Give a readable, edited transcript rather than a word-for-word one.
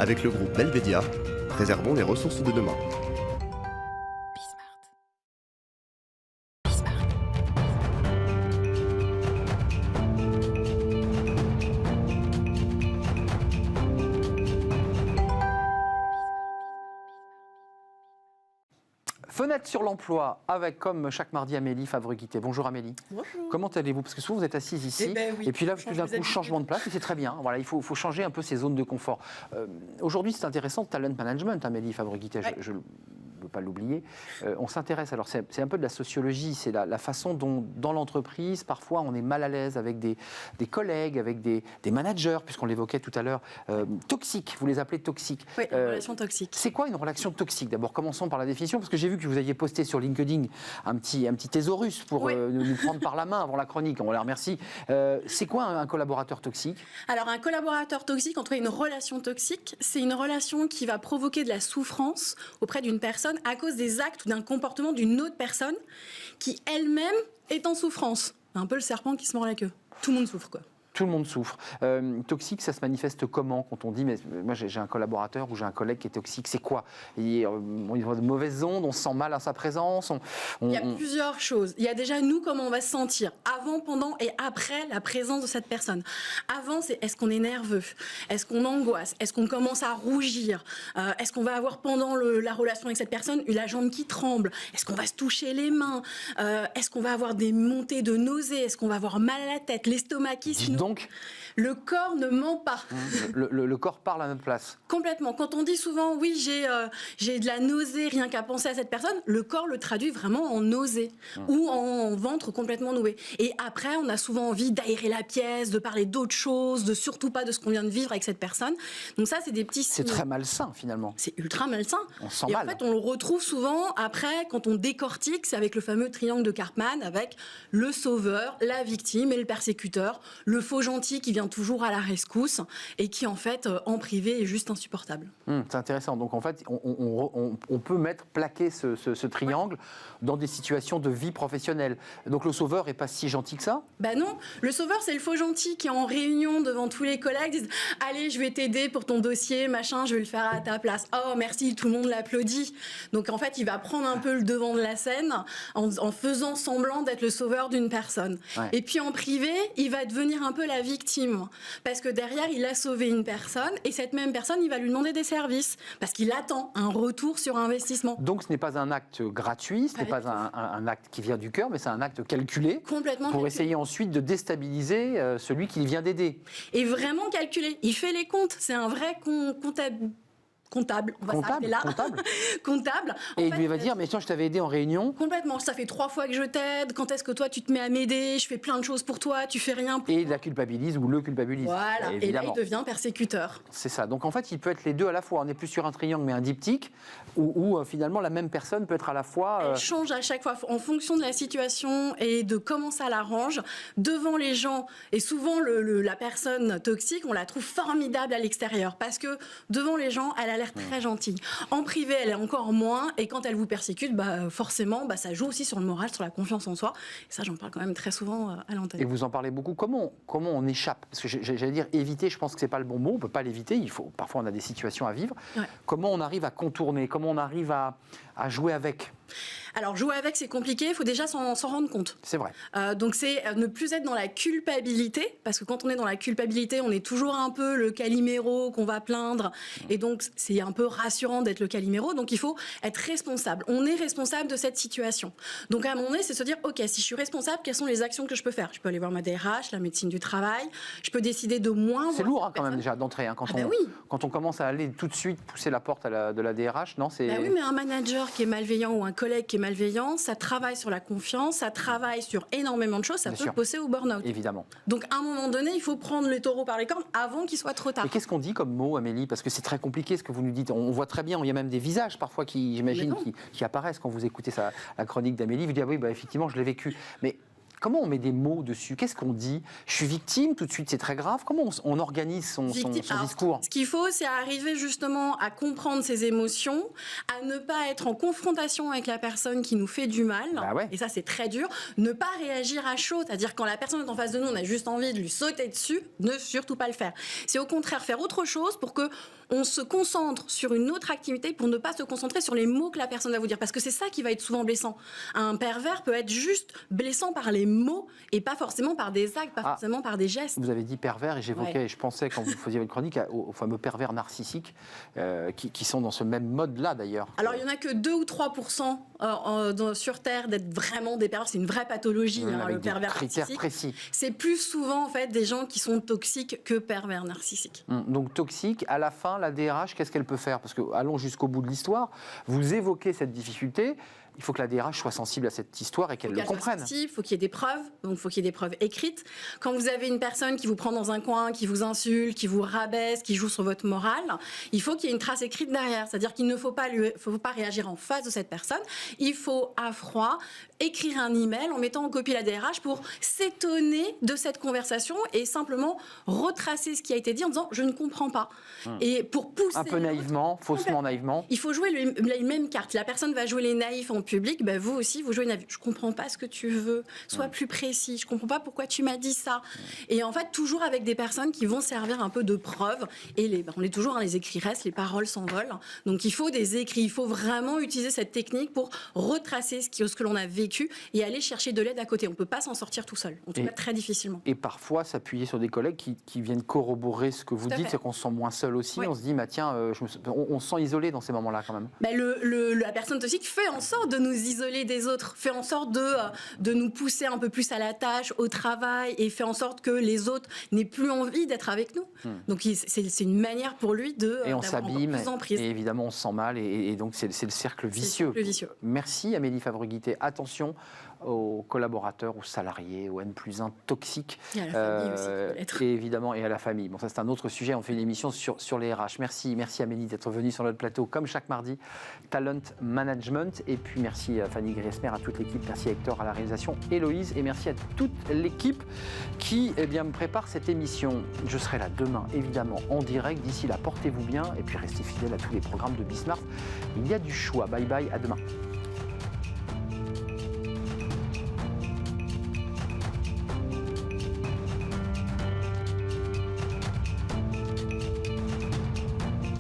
Avec le groupe Belvedia, préservons les ressources de demain. Fenêtre sur l'emploi avec, comme chaque mardi, Amélie Favre-Guittet. Bonjour Amélie. Bonjour. Comment allez-vous? Parce que souvent vous êtes assise ici, oui. et puis là, tout d'un coup, changement de place, et c'est très bien. Voilà, il faut changer un peu ces zones de confort. Aujourd'hui, c'est intéressant, talent management, Amélie Favre-Guittet, je ne veux pas l'oublier. On s'intéresse, alors c'est un peu de la sociologie, c'est la façon dont, dans l'entreprise, parfois, on est mal à l'aise avec des collègues, avec des managers, puisqu'on l'évoquait tout à l'heure, toxiques, vous les appelez toxiques. Oui, une relation toxique. C'est quoi une relation toxique? D'abord, commençons par la définition, parce que j'ai vu que vous aviez posté sur LinkedIn un petit thésaurus pour nous prendre par la main avant la chronique, on les remercie. C'est quoi un collaborateur toxique? Alors, un collaborateur toxique, en tout cas une relation toxique, c'est une relation qui va provoquer de la souffrance auprès d'une personne à cause des actes ou d'un comportement d'une autre personne qui elle-même est en souffrance. Un peu le serpent qui se mord la queue. Tout le monde souffre, quoi. Tout le monde souffre. Toxique, ça se manifeste comment quand on dit, mais moi j'ai un collaborateur ou j'ai un collègue qui est toxique, c'est quoi? Il voit de mauvaises ondes, on se sent mal à sa présence. Il y a plusieurs choses. Il y a déjà nous, comment on va se sentir avant, pendant et après la présence de cette personne. Avant, c'est est-ce qu'on est nerveux? Est-ce qu'on angoisse? Est-ce qu'on commence à rougir? Est-ce qu'on va avoir pendant la relation avec cette personne la jambe qui tremble? Est-ce qu'on va se toucher les mains? Est-ce qu'on va avoir des montées de nausées? Est-ce qu'on va avoir mal à la tête? L'estomac qui se noue? Donc, le corps ne ment pas. Le corps parle à notre place. Complètement. Quand on dit souvent, oui, j'ai de la nausée rien qu'à penser à cette personne, le corps le traduit vraiment en nausée ou en ventre complètement noué. Et après, on a souvent envie d'aérer la pièce, de parler d'autres choses, de surtout pas de ce qu'on vient de vivre avec cette personne. Donc ça, c'est des petits signes. C'est très malsain, finalement. C'est ultra malsain. On sent et mal. En fait, on le retrouve souvent après, quand on décortique, c'est avec le fameux triangle de Karpman, avec le sauveur, la victime et le persécuteur, le faux gentil qui vient toujours à la rescousse et qui, en fait, en privé, est juste insupportable. C'est intéressant. Donc, en fait, on peut plaquer ce triangle dans des situations de vie professionnelle. Donc, le sauveur n'est pas si gentil que ça? Ben non. Le sauveur, c'est le faux gentil qui est en réunion devant tous les collègues, dit « Allez, je vais t'aider pour ton dossier, machin, je vais le faire à ta place. » Oh, merci, tout le monde l'applaudit. Donc, en fait, il va prendre un peu le devant de la scène en faisant semblant d'être le sauveur d'une personne. Ouais. Et puis, en privé, il va devenir un peu la victime. Parce que derrière, il a sauvé une personne et cette même personne, il va lui demander des services. Parce qu'il attend un retour sur investissement. Donc, ce n'est pas un acte gratuit, ce n'est pas un acte qui vient du cœur, mais c'est un acte calculé. Complètement pour calculé. Essayer ensuite de déstabiliser celui qui vient d'aider. Et vraiment calculé. Il fait les comptes. C'est un vrai comptable, on va s'arrêter là. Comptable. Et il lui va dire, mais tiens, je t'avais aidé en réunion. Complètement, ça fait 3 fois que je t'aide, quand est-ce que toi tu te mets à m'aider, je fais plein de choses pour toi, tu fais rien pour Et il la culpabilise ou le culpabilise. Voilà, et là il devient persécuteur. C'est ça, donc en fait il peut être les deux à la fois, on n'est plus sur un triangle mais un diptyque, où finalement la même personne peut être à la fois... Elle change à chaque fois, en fonction de la situation et de comment ça l'arrange, devant les gens, et souvent la personne toxique, on la trouve formidable à l'extérieur, parce que devant les gens, elle a l'air très gentille. En privé, elle est encore moins, et quand elle vous persécute, forcément, ça joue aussi sur le moral, sur la confiance en soi. Et ça, j'en parle quand même très souvent à l'antenne. Et vous en parlez beaucoup. Comment on échappe? Parce que j'allais dire éviter, je pense que c'est pas le bon mot. On peut pas l'éviter. Parfois, on a des situations à vivre. Ouais. Comment on arrive à contourner? Comment on arrive à jouer avec? Alors, jouer avec, c'est compliqué, il faut déjà s'en rendre compte. C'est vrai. Donc, c'est ne plus être dans la culpabilité, parce que quand on est dans la culpabilité, on est toujours un peu le caliméro qu'on va plaindre, et donc c'est un peu rassurant d'être le caliméro, donc il faut être responsable. On est responsable de cette situation. Donc, à un moment donné, c'est se dire, ok, si je suis responsable, quelles sont les actions que je peux faire? Je peux aller voir ma DRH, la médecine du travail, je peux décider de moins... C'est lourd quand même déjà d'entrée, quand on commence à aller tout de suite pousser la porte de la DRH, non? Oui, mais un manager qui est malveillant ou un collègue qui est malveillant, ça travaille sur la confiance, ça travaille sur énormément de choses, ça peut pousser au burn-out. Évidemment. Donc, à un moment donné, il faut prendre le taureau par les cornes avant qu'il soit trop tard. Et qu'est-ce qu'on dit comme mot, Amélie? Parce que c'est très compliqué ce que vous nous dites. On voit très bien, il y a même des visages parfois qui, j'imagine, qui apparaissent quand vous écoutez la chronique d'Amélie. Vous dites, ah oui, effectivement, je l'ai vécu. Mais Comment on met des mots dessus? Qu'est-ce qu'on dit? Je suis victime, tout de suite, c'est très grave. Comment on organise son discours? Ce qu'il faut, c'est arriver justement à comprendre ses émotions, à ne pas être en confrontation avec la personne qui nous fait du mal. Bah ouais. Et ça, c'est très dur. Ne pas réagir à chaud, c'est-à-dire quand la personne est en face de nous, on a juste envie de lui sauter dessus, ne surtout pas le faire. C'est au contraire faire autre chose pour que on se concentre sur une autre activité, pour ne pas se concentrer sur les mots que la personne va vous dire. Parce que c'est ça qui va être souvent blessant. Un pervers peut être juste blessant par les mots et pas forcément par des actes, pas forcément par des gestes. Vous avez dit pervers et j'évoquais, et je pensais quand vous faisiez votre chronique aux fameux pervers narcissiques qui sont dans ce même mode-là d'ailleurs. Alors il n'y en a que 2 ou 3% sur Terre d'être vraiment des pervers. C'est une vraie pathologie, le pervers narcissique. Précis. C'est plus souvent en fait des gens qui sont toxiques que pervers narcissiques. Donc toxique, à la fin, la DRH, qu'est-ce qu'elle peut faire? Parce que allons jusqu'au bout de l'histoire. Vous évoquez cette difficulté. Il faut que la DRH soit sensible à cette histoire et qu'elle le comprenne. Il faut qu'il y ait des preuves, donc il faut qu'il y ait des preuves écrites. Quand vous avez une personne qui vous prend dans un coin, qui vous insulte, qui vous rabaisse, qui joue sur votre morale, il faut qu'il y ait une trace écrite derrière. C'est-à-dire qu'il ne faut pas réagir en face de cette personne. Il faut, à froid, écrire un email en mettant en copie la DRH pour s'étonner de cette conversation et simplement retracer ce qui a été dit en disant « je ne comprends pas ». Et pour pousser... Un peu naïvement, faussement naïvement. Il faut jouer les mêmes cartes. La personne va jouer les naïfs en public, ben vous aussi, vous jouez naïf. Je comprends pas ce que tu veux, sois plus précis, je comprends pas pourquoi tu m'as dit ça. Et en fait, toujours avec des personnes qui vont servir un peu de preuve. Et on est toujours, les écrits restent, les paroles s'envolent. Donc il faut des écrits, il faut vraiment utiliser cette technique pour retracer ce que l'on a vécu et aller chercher de l'aide à côté. On peut pas s'en sortir tout seul, en tout cas très difficilement. Et parfois s'appuyer sur des collègues qui viennent corroborer ce que vous dites, c'est qu'on se sent moins seul aussi. On se dit, tiens, on se sent isolé dans ces moments-là quand même. La personne toxique fait en sorte de nous isoler des autres, fait en sorte de nous pousser un peu plus à la tâche, au travail, et fait en sorte que les autres n'aient plus envie d'être avec nous. Donc c'est une manière pour lui et on s'abîme, et évidemment on se sent mal, et donc c'est le cercle vicieux. Merci Amélie Fabre-Guittet. Attention aux collaborateurs, aux salariés, aux N+1 toxiques. Et à la famille aussi, peut-être. Et évidemment, et à la famille. Bon, ça c'est un autre sujet, on fait une émission sur les RH. Merci Amélie d'être venue sur notre plateau, comme chaque mardi, Talent Management. Et puis merci à Fanny Griesmer, à toute l'équipe. Merci à Hector à la réalisation, Héloïse. Et merci à toute l'équipe qui me prépare cette émission. Je serai là demain, évidemment, en direct. D'ici là, portez-vous bien et puis restez fidèles à tous les programmes de Bismart. Il y a du choix. Bye bye, à demain.